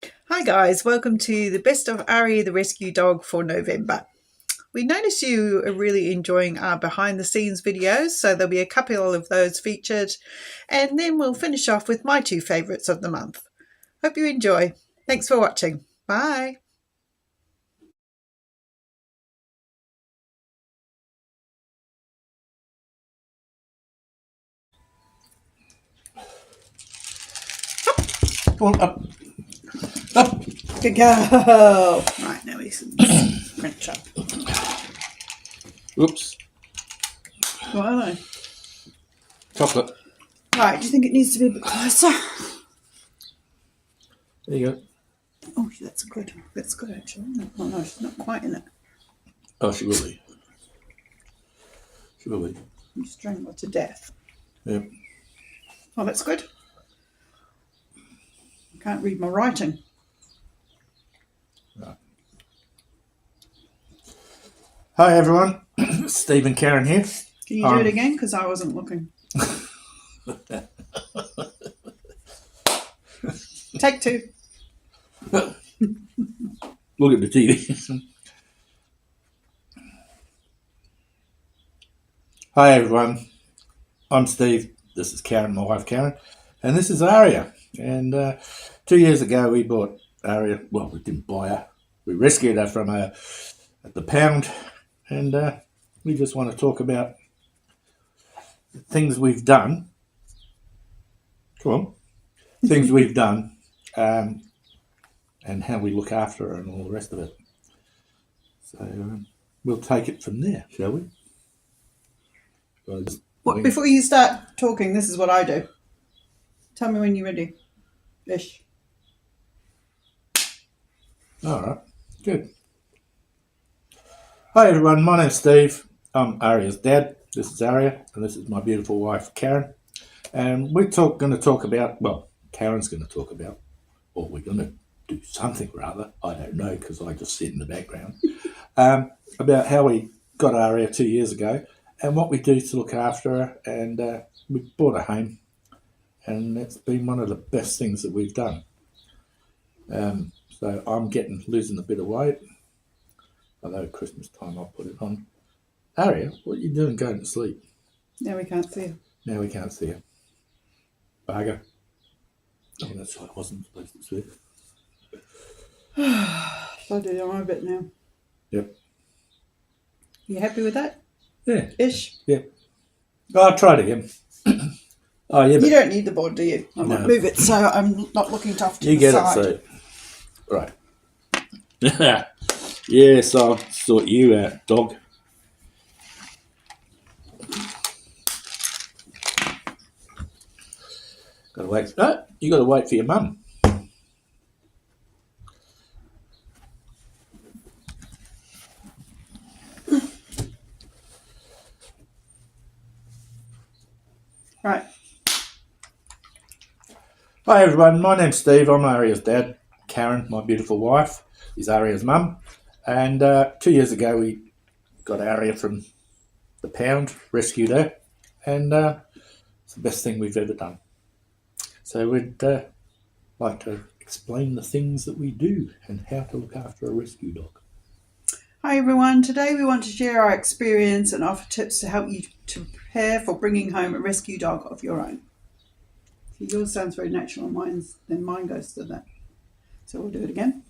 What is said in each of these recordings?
Hi guys, welcome to the best of Arya the Rescue Dog for November. We noticed you are really enjoying our behind the scenes videos, so there'll be a couple of those featured, and then we'll finish off with my two favourites of the month. Hope you enjoy. Thanks for watching. Bye. Come on, up. Up. Good girl. Right, now we can crunch up. Whoops. What are they? Chocolate. Right, do you think it needs to be a bit closer? There you go. Oh, that's good. That's good actually. Oh no, she's not quite in it. Oh, she will be. She will be. You strangle her to death. Yep. Oh, that's good. I can't read my writing. Right. Hi everyone, Steve and Karen here. Can you do it again? Because I wasn't looking. Take two. Look at the TV. Hi everyone, I'm Steve. This is Karen, my wife Karen, and this is Arya. And 2 years ago we bought Arya. Well, we didn't buy her. We rescued her from at the pound, and we just want to talk about the things we've done. Come on, things we've done, and how we look after her and all the rest of it. So we'll take it from there, shall we? Before you start talking, this is what I do. Tell me when you're ready. Ish. All right, good. Hi everyone, my name's Steve. I'm Arya's dad. This is Arya, and this is my beautiful wife Karen. And we're going to talk about, well, Karen's going to talk about, or we're going to do something rather, I don't know because I just sit in the background, about how we got Arya 2 years ago and what we do to look after her. And we bought her home, and it's been one of the best things that we've done. So I'm losing a bit of weight. Although at Christmas time I'll put it on. Arya, what are you doing going to sleep? Now we can't see her. Now we can't see her. Barger. Oh, that's right, I wasn't supposed to see her. Shall I do my bit now? Yep. You happy with that? Yeah. Ish? Yep. Oh, I'll try it again. Oh, yeah. You don't need the board, do you? I might No. move it so I'm not looking tough to You the get side. it, so. Right. Yes, I'll sort you out, dog. Gotta wait. No, you gotta wait for your mum. Right. Hi everyone, my name's Steve. I'm Arya's dad. Karen, my beautiful wife, is Arya's mum. And 2 years ago we got Arya from the pound, rescued her, and it's the best thing we've ever done. So we'd like to explain the things that we do and how to look after a rescue dog. Hi everyone. Today we want to share our experience and offer tips to help you to prepare for bringing home a rescue dog of your own. See, yours sounds very natural, then mine goes to that. So we'll do it again.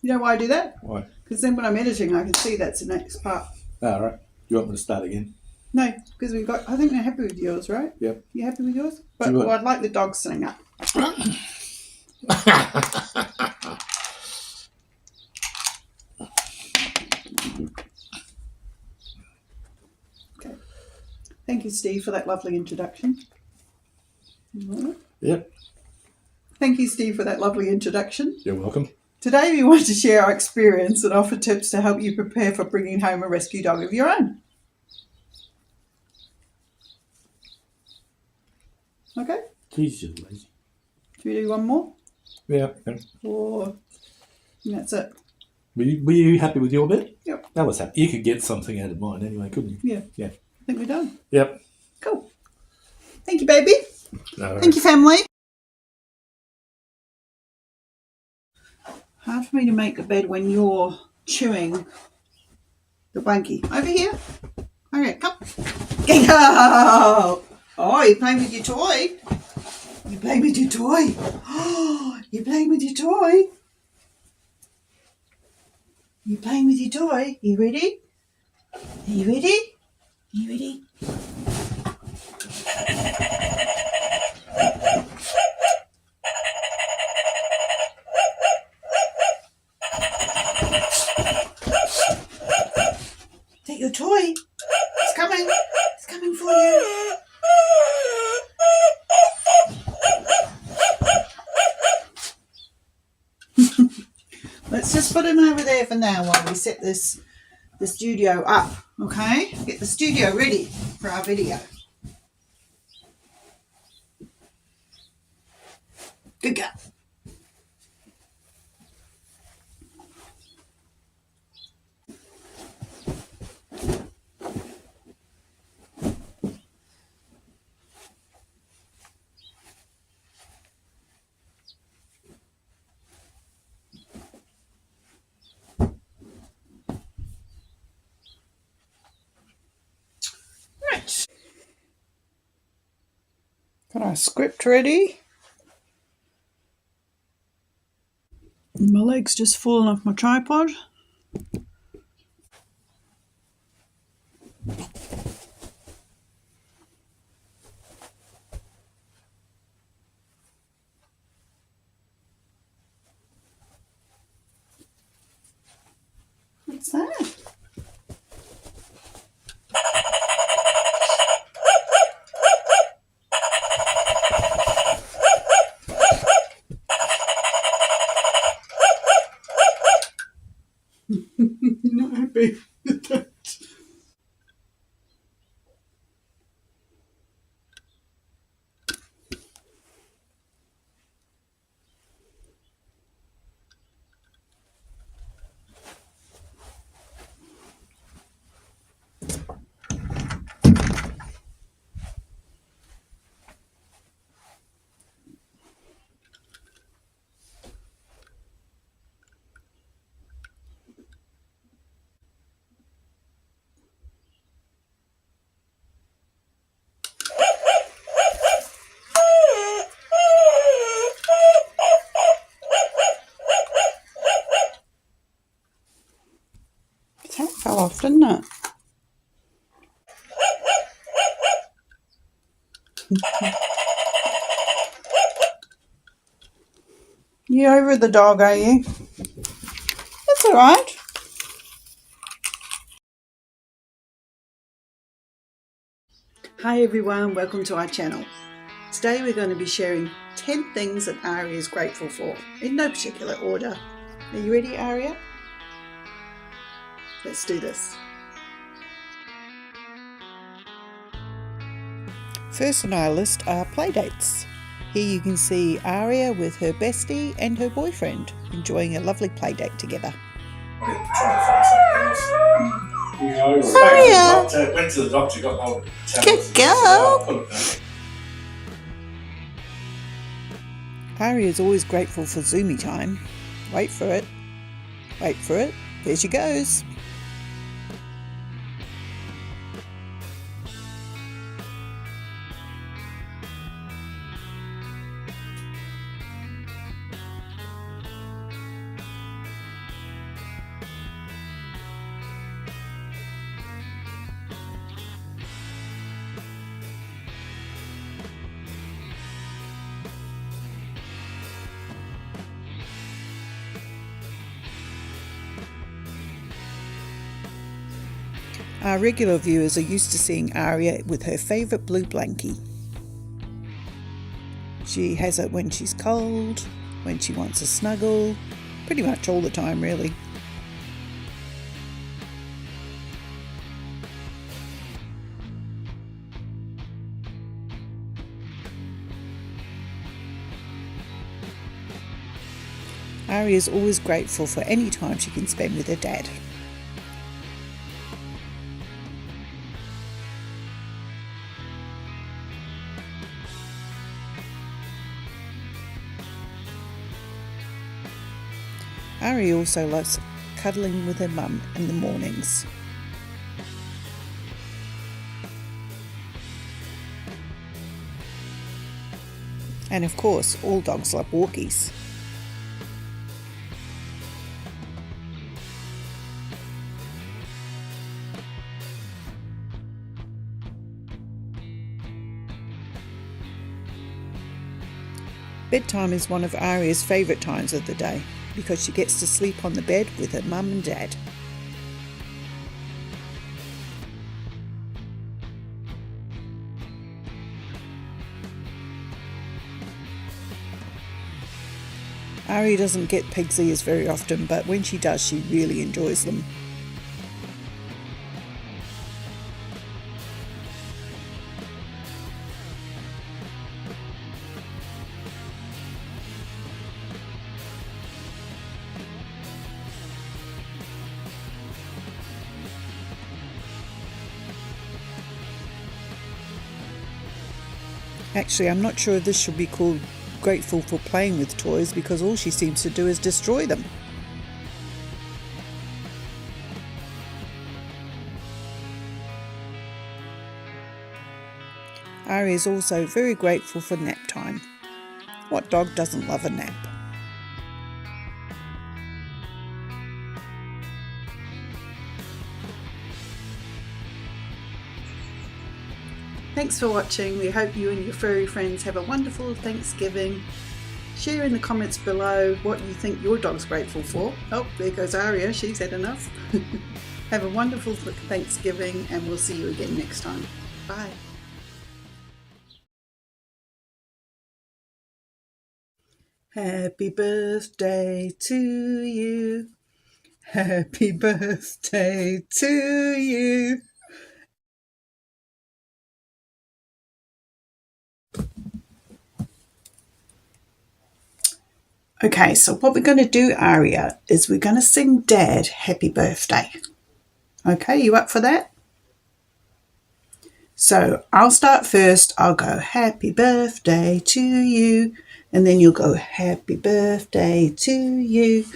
You know why I do that? Why? Because then when I'm editing, I can see that's the next part. All right. You want me to start again? No, because I think they're happy with yours, right? Yep. You happy with yours? But I'd like the dog sitting up. Okay. Thank you, Steve, for that lovely introduction. Yep. Thank you, Steve, for that lovely introduction. You're welcome. Today we want to share our experience and offer tips to help you prepare for bringing home a rescue dog of your own. Okay? Jeez, you're lazy. Should we do one more? Yeah. Or that's it. Were you happy with your bit? Yep. I was happy. You could get something out of mine anyway, couldn't you? Yeah. Yeah. I think we're done. Yep. Cool. Thank you, baby. All right. Thank you, family. Hard for me to make the bed when you're chewing the blankie. Over here. Okay, come. Go! Oh, you're playing with your toy. You're playing with your toy. Oh, you're playing with your toy. You're playing with your toy. You ready? Are you ready? Are you ready? Take your toy. It's coming. It's coming for you. Let's just put him over there for now while we set the studio up, okay? Get the studio ready for our video. Good girl. Right. Got our script ready. My leg's just fallen off my tripod. What's that? Not happy with that. That fell off, didn't it? You over the dog, are you? That's all right. Hi everyone, welcome to our channel. Today we're going to be sharing 10 things that Arya is grateful for, in no particular order. Are you ready, Arya? Let's do this. First on our list are playdates. Here you can see Arya with her bestie and her boyfriend enjoying a lovely playdate together. Arya! Went to the doctor, got hold of Good girl! Arya is always grateful for Zoomy time. Wait for it. Wait for it. There she goes. Our regular viewers are used to seeing Arya with her favourite blue blankie. She has it when she's cold, when she wants a snuggle, pretty much all the time really. Arya is always grateful for any time she can spend with her dad. Arya also likes cuddling with her mum in the mornings. And of course, all dogs love walkies. Bedtime is one of Arya's favourite times of the day because she gets to sleep on the bed with her mum and dad. Arya doesn't get pig's ears very often, but when she does, she really enjoys them. Actually, I'm not sure this should be called grateful for playing with toys because all she seems to do is destroy them. Arya is also very grateful for nap time. What dog doesn't love a nap? Thanks for watching. We hope you and your furry friends have a wonderful Thanksgiving. Share in the comments below what you think your dog's grateful for. Oh, there goes Arya. She's had enough. Have a wonderful Thanksgiving and we'll see you again next time. Bye. Happy birthday to you. Happy birthday to you. Okay, so what we're going to do, Arya, is we're going to sing Dad happy birthday. Okay, you up for that? So I'll start first. I'll go happy birthday to you. And then you'll go happy birthday to you.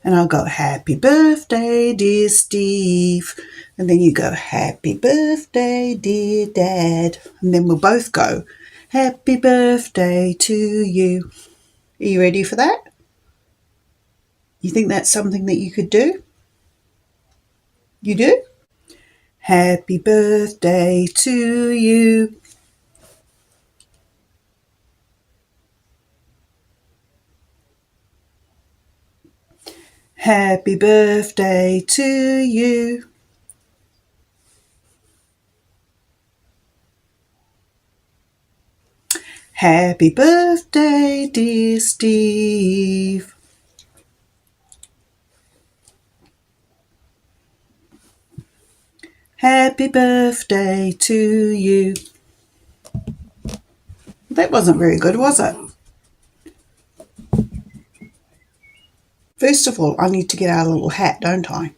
And I'll go happy birthday, dear Steve. And then you go happy birthday, dear Dad. And then we'll both go happy birthday to you. Are you ready for that? You think that's something that you could do? You do? Happy birthday to you. Happy birthday to you. Happy birthday, dear Steve. Happy birthday to you. That wasn't very good, was it? First of all, I need to get our little hat, don't I?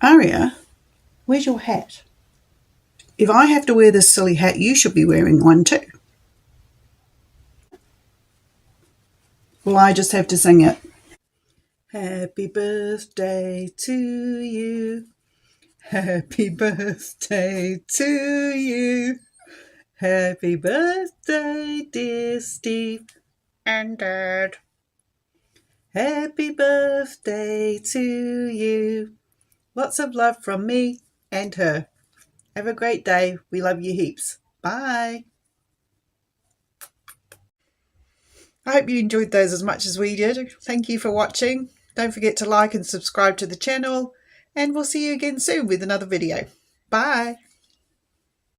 Arya, where's your hat? If I have to wear this silly hat, you should be wearing one too. Well, I just have to sing it. Happy birthday to you. Happy birthday to you. Happy birthday, dear Steve and Dad. Happy birthday to you. Lots of love from me and her. Have a great day. We love you heaps. Bye. I hope you enjoyed those as much as we did. Thank you for watching. Don't forget to like and subscribe to the channel, and we'll see you again soon with another video. Bye.